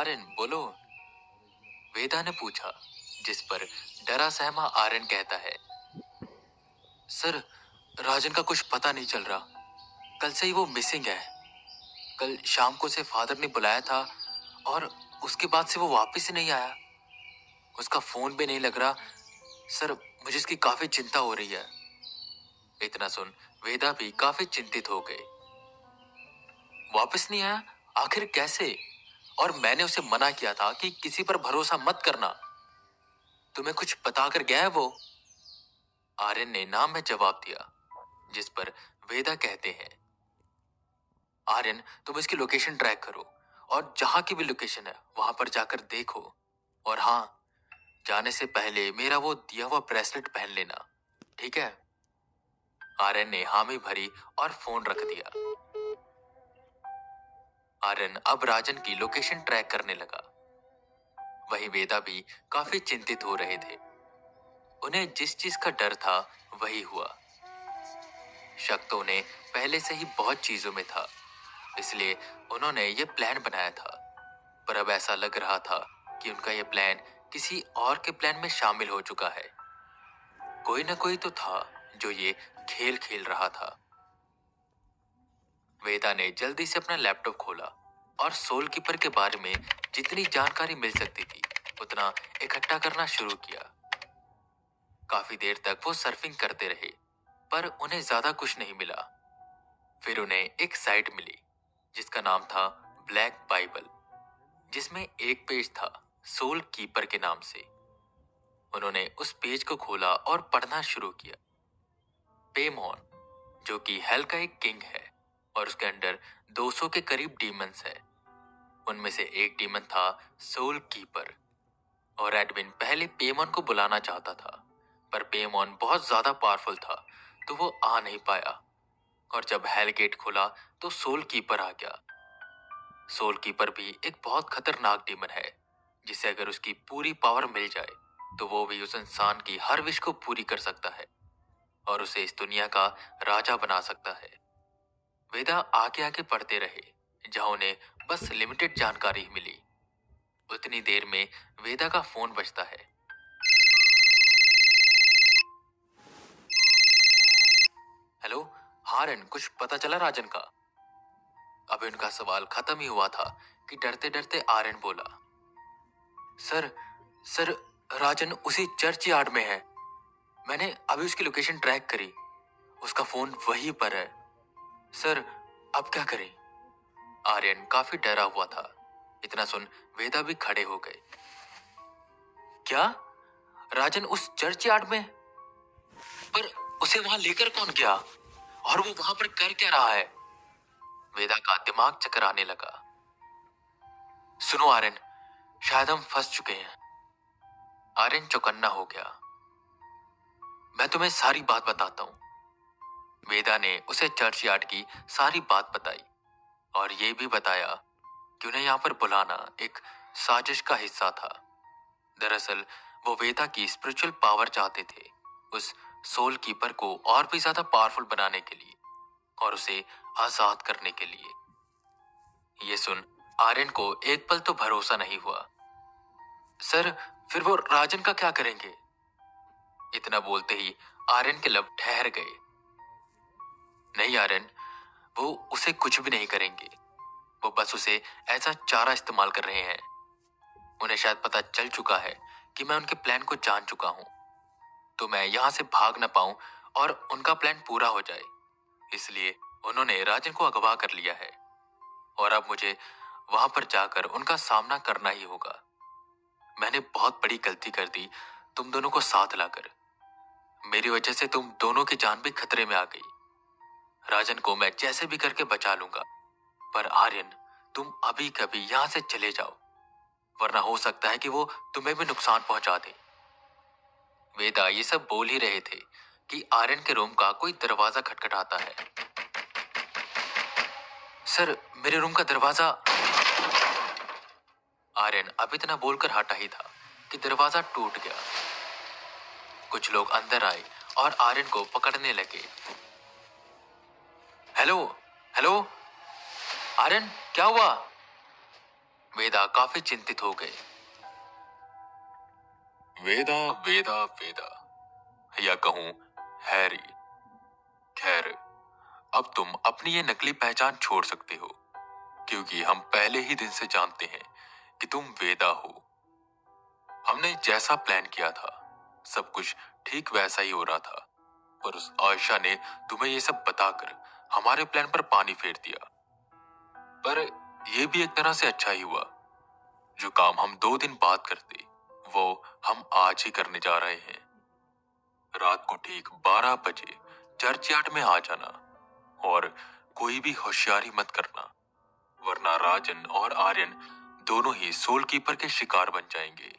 आर्यन बोलो, वेदा ने पूछा, जिस पर डरा सहमा आर्यन कहता है, सर राजन का कुछ पता नहीं चल रहा। कल से ही वो मिसिंग है। कल शाम को उसे फादर ने बुलाया था और उसके बाद से वो वापस ही नहीं आया। उसका फोन भी नहीं लग रहा। सर मुझे इसकी काफी चिंता हो रही है। इतना सुन वेदा भी काफी चिंतित हो गए। वापस नहीं आया? आखिर कैसे? और मैंने उसे मना किया था कि किसी पर भरोसा मत करना। तुम्हें कुछ बताकर गया है वो? आर्यन ने नाम में जवाब दिया, जिस पर वेदा कहते हैं, आर्यन तुम इसकी लोकेशन ट्रैक करो और जहां की भी लोकेशन है वहां पर जाकर देखो। और हाँ, जाने से पहले मेरा वो दिया हुआ ब्रेसलेट पहन लेना, ठीक है? आर्यन ने हामी भरी और फोन रख दिया। आर्यन अब राजन की लोकेशन ट्रैक करने लगा। वहीं वेदा भी काफी चिंतित हो रहे थे। उन्हें जिस चीज का डर था वही हुआ। शक तो उन्हें पहले से ही बहुत चीजों में था, इसलिए उन्होंने ये प्लान बनाया था। पर अब ऐसा लग रहा था कि उनका ये प्लान किसी और के प्लान में शामिल हो चुका है। कोई ना कोई तो था जो ये खेल खेल रहा था। वेदा ने जल्दी से अपना लैपटॉप खोला और सोल कीपर के बारे में जितनी जानकारी मिल सकती थी उतना इकट्ठा करना शुरू किया। काफी देर तक वो सर्फिंग करते रहे, पर उन्हें ज्यादा कुछ नहीं मिला। फिर उन्हें एक साइट मिली जिसका नाम था ब्लैक बाइबल, जिसमें एक पेज था सोल कीपर के नाम से। उन्होंने उस पेज को खोला और पढ़ना शुरू किया। पेमॉन, जो कि हेल का एक किंग है और उसके अंडर 200 के करीब डीमंस है। उनमें से एक डीमन था सोल कीपर। और एडविन पहले पेमॉन को बुलाना चाहता था, पर पेमॉन बहुत ज्यादा पावरफुल था तो वो आ नहीं पाया। और जब हेल गेट खुला तो सोल कीपर आ गया। सोल कीपर भी एक बहुत खतरनाक डीमन है, जिसे अगर उसकी पूरी पावर मिल जाए तो वो भी उस इंसान की हर विश को पूरी कर सकता है और उसे इस दुनिया का राजा बना सकता है। वेदा आगे आगे पढ़ते रहे, जहां उन्हें बस लिमिटेड जानकारी ही मिली। उतनी देर में वेदा का फोन बजता है। हेलो हारन, कुछ पता चला राजन का? अभी उनका सवाल खत्म ही हुआ था कि डरते डरते आर्यन बोला, सर सर राजन उसी चर्च यार्ड में है। मैंने अभी उसकी लोकेशन ट्रैक करी। उसका फोन वहीं पर है। सर अब क्या करें? आर्यन काफी डरा हुआ था। इतना सुन वेदा भी खड़े हो गए। क्या? राजन उस चर्च यार्ड में? पर उसे वहां लेकर कौन गया? और वो वहां पर कर क्या रहा है? वेदा का दिमाग चकराने लगा। सुनो आर्यन, शायद हम फंस चुके हैं। आर्यन चौकन्ना हो गया। मैं तुम्हें सारी बात बताता हूं। वेदा ने उसे चर्च यार्ड की सारी बात बताई और ये भी बताया कि उन्हें यहाँ पर बुलाना एक साजिश का हिस्सा था। दरअसल वो वेदा की स्पिरिचुअल पावर चाहते थे, उस सोल कीपर को और भी ज्यादा पावरफुल बनाने के लिए और उसे आजाद करने के लिए। ये सुन आर्यन को एक पल तो भरोसा नहीं हुआ। सर फिर वो राजन का क्या करेंगे? इतना बोलते ही आर्यन के लब ठहर गए। नहीं आर्यन, वो उसे कुछ भी नहीं करेंगे। वो बस उसे ऐसा चारा इस्तेमाल कर रहे हैं। उन्हें शायद पता चल चुका है कि मैं उनके प्लान को जान चुका हूं, तो मैं यहां से भाग न पाऊं और उनका प्लान पूरा हो जाए। इसलिए उन्होंने राजन को अगवा कर लिया है और अब मुझे वहां पर जाकर उनका सामना करना ही होगा। मैंने बहुत बड़ी गलती कर दी तुम दोनों को साथ लाकर। मेरी वजह से तुम दोनों की जान भी खतरे में आ गई। राजन को मैं जैसे भी करके बचा लूंगा, पर आर्यन तुम अभी कभी यहां से चले जाओ, वरना हो सकता है कि वो तुम्हें भी नुकसान पहुंचा दे। वेदा ये सब बोल ही रहे थे कि आर्यन के रूम का कोई दरवाजा खटखटाता है। सर मेरे रूम का दरवाजा। आर्यन अब इतना बोलकर हटा ही था कि दरवाजा टूट गया। कुछ लोग अंदर आए और आर्यन को पकड़ने लगे। हेलो हेलो आर्यन, क्या हुआ? वेदा काफी चिंतित हो गए। वेदा वेदा वेदा, या कहूं हैरी। खैर, अब तुम अपनी ये नकली पहचान छोड़ सकते हो, क्योंकि हम पहले ही दिन से जानते हैं कि तुम वेदा हो। हमने जैसा प्लान किया था, सब कुछ ठीक वैसा ही हो रहा था, पर उस आयशा ने तुम्हें ये सब बताकर हमारे प्लान पर पानी फेर दिया। पर यह भी एक तरह से अच्छा ही हुआ। जो काम हम 2 दिन बाद करते, वो हम आज ही करने जा रहे हैं। रात को ठीक 12 बजे चर्चयार्ड में आ जाना, और कोई भी होशियारी मत करना, वरना राजन और आर्यन दोनों ही सोल कीपर के शिकार बन जाएंगे।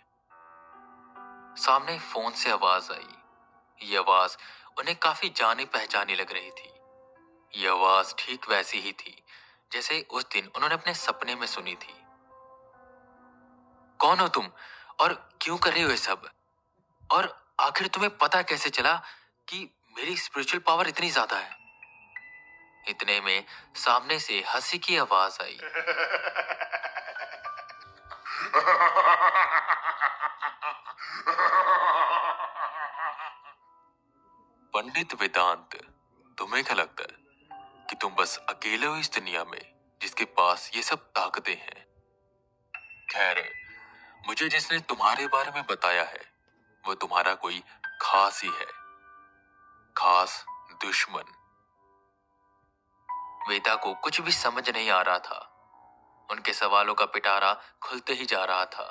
सामने फोन से आवाज आई। ये आवाज उन्हें काफी जानी पहचानी लग रही थी। ये आवाज ठीक वैसी ही थी जैसे उस दिन उन्होंने अपने सपने में सुनी थी। कौन हो तुम, और क्यों कर रहे हो ये सब? और आखिर तुम्हें पता कैसे चला कि मेरी स्पिरिचुअल पावर इतनी ज्यादा है? इतने में सामने से हंसी की आवाज आई। पंडित वेदांत, तुम्हें क्या लगता है कि तुम बस अकेले हो इस दुनिया में जिसके पास ये सब ताकतें हैं? खैर, मुझे जिसने तुम्हारे बारे में बताया है, वो तुम्हारा कोई खास ही है, खास दुश्मन। वेदा को कुछ भी समझ नहीं आ रहा था। उनके सवालों का पिटारा खुलते ही जा रहा था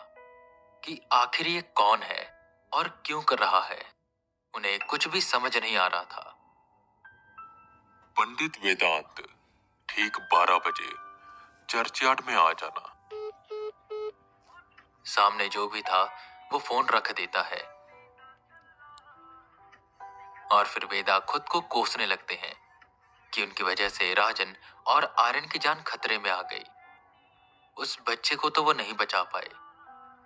कि आखिर ये कौन है और क्यों कर रहा है। उन्हें कुछ भी समझ नहीं आ रहा था। पंडित वेदांत, ठीक 12 बजे चर्चयार्ड में आ जाना। सामने जो भी था वो फोन रख देता है, और फिर वेदा खुद को कोसने लगते हैं कि उनकी वजह से राजन और आर्यन की जान खतरे में आ गई। उस बच्चे को तो वो नहीं बचा पाए,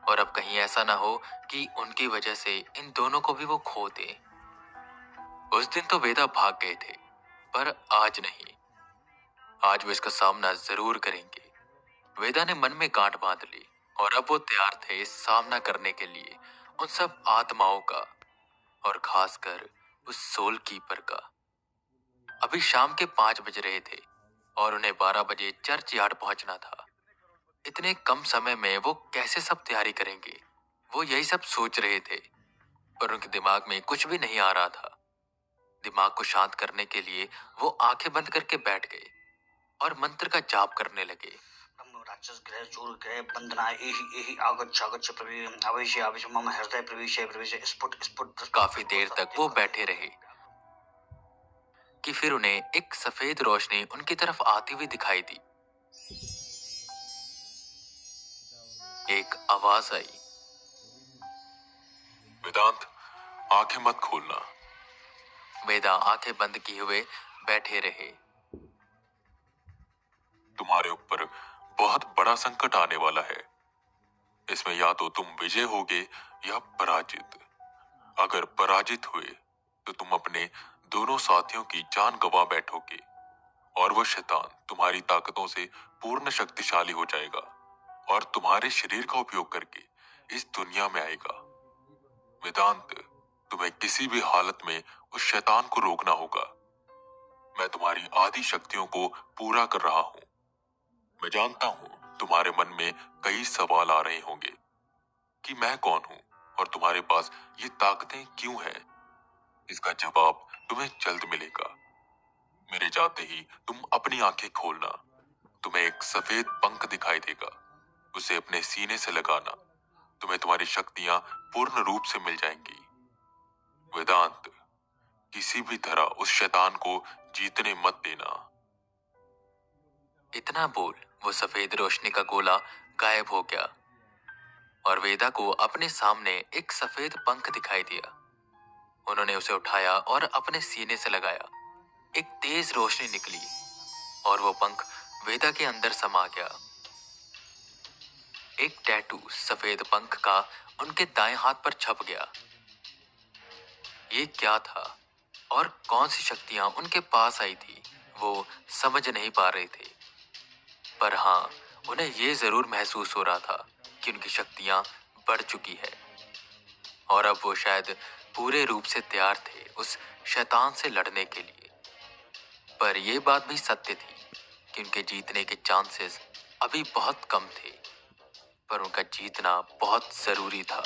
और अब कहीं ऐसा ना हो कि उनकी वजह से इन दोनों को भी वो खो दे। उस दिन तो वेदा भाग गए थे, पर आज नहीं। आज वो इसका सामना जरूर करेंगे। वेदा ने मन में गांठ बांध ली, और अब वो तैयार थे इस सामना करने के लिए उन सब आत्माओं का, और खासकर उस सोल कीपर का। अभी शाम के 5 बज रहे थे, और उन्हें 12 बजे चर्च यार्ड पहुंचना था। इतने कम समय में वो कैसे सब तैयारी करेंगे? वो यही सब सोच रहे थे, पर उनके दिमाग में कुछ भी नहीं आ रहा था। दिमाग को शांत करने के लिए वो आंखें बंद करके बैठ गए और मंत्र का जाप करने लगे। राक्षस ग्रह चूर ग्रह बंधना एहि एहि आगच्छ आगच्छ प्रवेश आवेश आवेश मम हृदय प्रवेश प्रवेश स्फुट स्फुट। काफी देर तक वो बैठे रहे कि फिर उन्हें एक सफेद रोशनी उनकी तरफ आती हुई दिखाई दी। एक आवाज आई, वेदांत, आंखें मत खोलना। वेदा आंखें बंद किए हुए बैठे रहे। तुम्हारे ऊपर बहुत बड़ा संकट आने वाला है। इसमें या तो तुम विजय होगे या पराजित। अगर पराजित हुए तो तुम अपने दोनों साथियों की जान गंवा बैठोगे, और वो शैतान तुम्हारी ताकतों से पूर्ण शक्तिशाली हो जाएगा और तुम्हारे शरीर का उपयोग करके इस दुनिया में आएगा। वेदांत, तुम्हें किसी भी हालत में उस शैतान को रोकना होगा। मैं तुम्हारी आदि शक्तियों को पूरा कर रहा हूं। मैं जानता हूं तुम्हारे मन में कई सवाल आ रहे होंगे कि मैं कौन हूं और तुम्हारे पास ये ताकतें क्यों हैं। इसका जवाब तुम्हें जल्द मिलेगा। मेरे जाते ही तुम अपनी आंखें खोलना। तुम्हें एक सफेद पंख दिखाई देगा, उसे अपने सीने से लगाना। तुम्हें तुम्हारी शक्तियां पूर्ण रूप से मिल जाएंगी। वेदांत, किसी भी तरह उस शैतान को जीतने मत देना। इतना बोल वो सफेद रोशनी का गोला गायब हो गया, और वेदा को अपने सामने एक सफेद पंख दिखाई दिया। उन्होंने उसे उठाया और अपने सीने से लगाया। एक तेज रोशनी निकली और वो पंख वेदा के अंदर समा गया। एक टैटू सफेद पंख का उनके दाएं हाथ पर छप गया। ये क्या था और कौन सी शक्तियां उनके पास आई थी, वो समझ नहीं पा रहे थे। पर हाँ, उन्हें ये जरूर महसूस हो रहा था कि उनकी शक्तियां बढ़ चुकी है और अब वो शायद पूरे रूप से तैयार थे उस शैतान से लड़ने के लिए। पर यह बात भी सत्य थी कि उनके जीतने के चांसेस अभी बहुत कम थे, पर उनका जीतना बहुत जरूरी था।